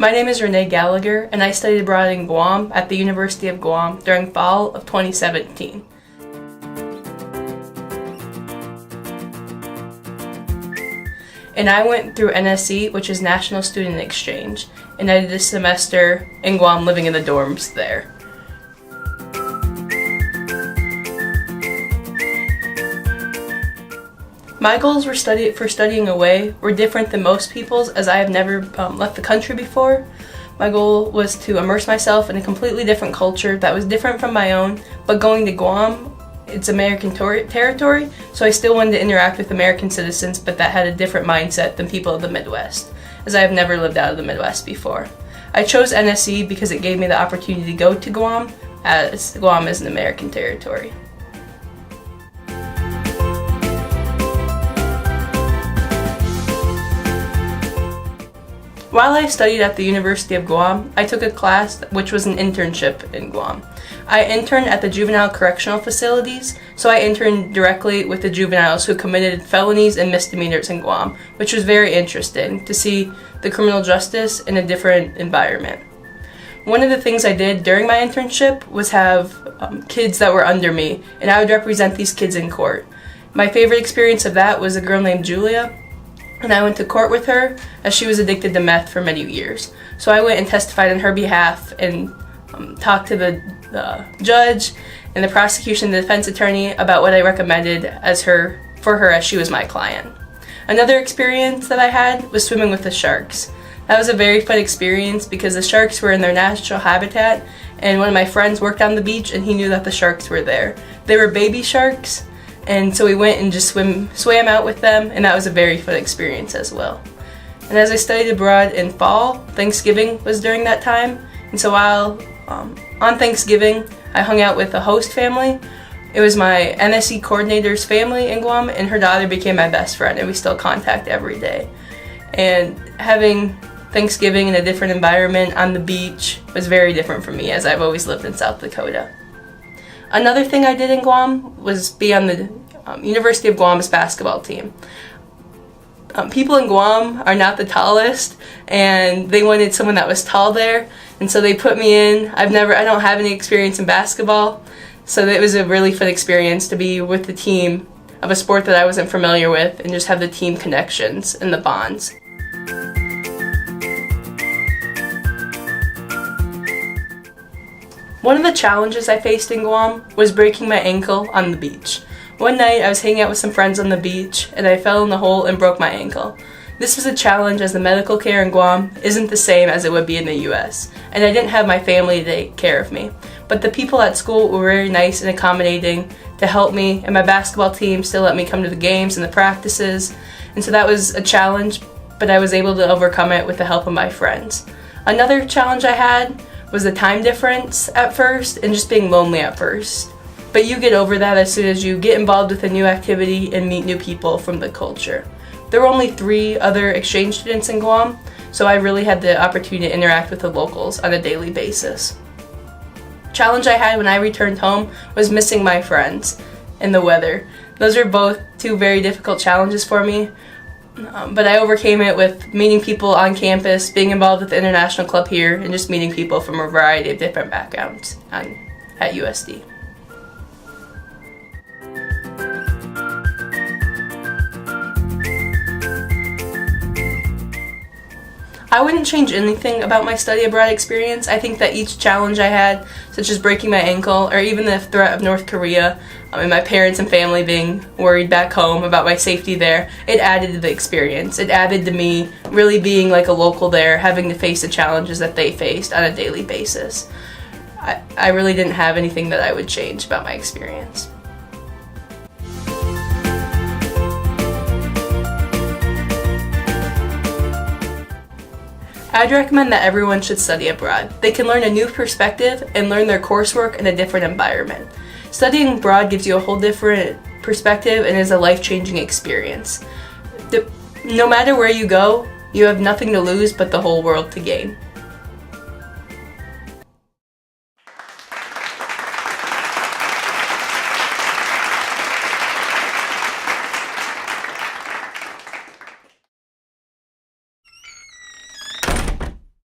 My name is Renee Gallagher, and I studied abroad in Guam at the University of Guam during fall of 2017. And I went through NSE, which is National Student Exchange, and I did a semester in Guam living in the dorms there. My goals for studying away were different than most people's, as I have never left the country before. My goal was to immerse myself in a completely different culture that was different from my own, but going to Guam, it's American territory, so I still wanted to interact with American citizens, but that had a different mindset than people of the Midwest, as I have never lived out of the Midwest before. I chose NSE because it gave me the opportunity to go to Guam, as Guam is an American territory. While I studied at the University of Guam, I took a class which was an internship in Guam. I interned at the juvenile correctional facilities, so I interned directly with the juveniles who committed felonies and misdemeanors in Guam, which was very interesting to see the criminal justice in a different environment. One of the things I did during my internship was have kids that were under me, and I would represent these kids in court. My favorite experience of that was a girl named Julia, and I went to court with her as she was addicted to meth for many years. So I went and testified on her behalf and talked to the judge and the prosecution and the defense attorney about what I recommended for her as she was my client. Another experience that I had was swimming with the sharks. That was a very fun experience because the sharks were in their natural habitat, and one of my friends worked on the beach and he knew that the sharks were there. They were baby sharks, and so we went and just swam out with them, and that was a very fun experience as well. And as I studied abroad in fall, Thanksgiving was during that time, and so while on Thanksgiving, I hung out with a host family. It was my NSE coordinator's family in Guam, and her daughter became my best friend, and we still contact every day. And having Thanksgiving in a different environment on the beach was very different for me, as I've always lived in South Dakota. Another thing I did in Guam was be on the University of Guam's basketball team. People in Guam are not the tallest, and they wanted someone that was tall there, and so they put me in. I don't have any experience in basketball, so it was a really fun experience to be with the team of a sport that I wasn't familiar with and just have the team connections and the bonds. One of the challenges I faced in Guam was breaking my ankle on the beach. One night I was hanging out with some friends on the beach and I fell in the hole and broke my ankle. This was a challenge as the medical care in Guam isn't the same as it would be in the US, and I didn't have my family to take care of me. But the people at school were very nice and accommodating to help me, and my basketball team still let me come to the games and the practices, and so that was a challenge, but I was able to overcome it with the help of my friends. Another challenge I had was the time difference at first and just being lonely at first. But you get over that as soon as you get involved with a new activity and meet new people from the culture. There were only 3 other exchange students in Guam, so I really had the opportunity to interact with the locals on a daily basis. Challenge I had when I returned home was missing my friends and the weather. Those are both 2 very difficult challenges for me, but I overcame it with meeting people on campus, being involved with the international club here, and just meeting people from a variety of different backgrounds at USD. I wouldn't change anything about my study abroad experience. I think that each challenge I had, such as breaking my ankle or even the threat of North Korea, and my parents and family being worried back home about my safety there, it added to the experience. It added to me really being like a local there, having to face the challenges that they faced on a daily basis. I really didn't have anything that I would change about my experience. I'd recommend that everyone should study abroad. They can learn a new perspective and learn their coursework in a different environment. Studying abroad gives you a whole different perspective and is a life-changing experience. No matter where you go, you have nothing to lose but the whole world to gain.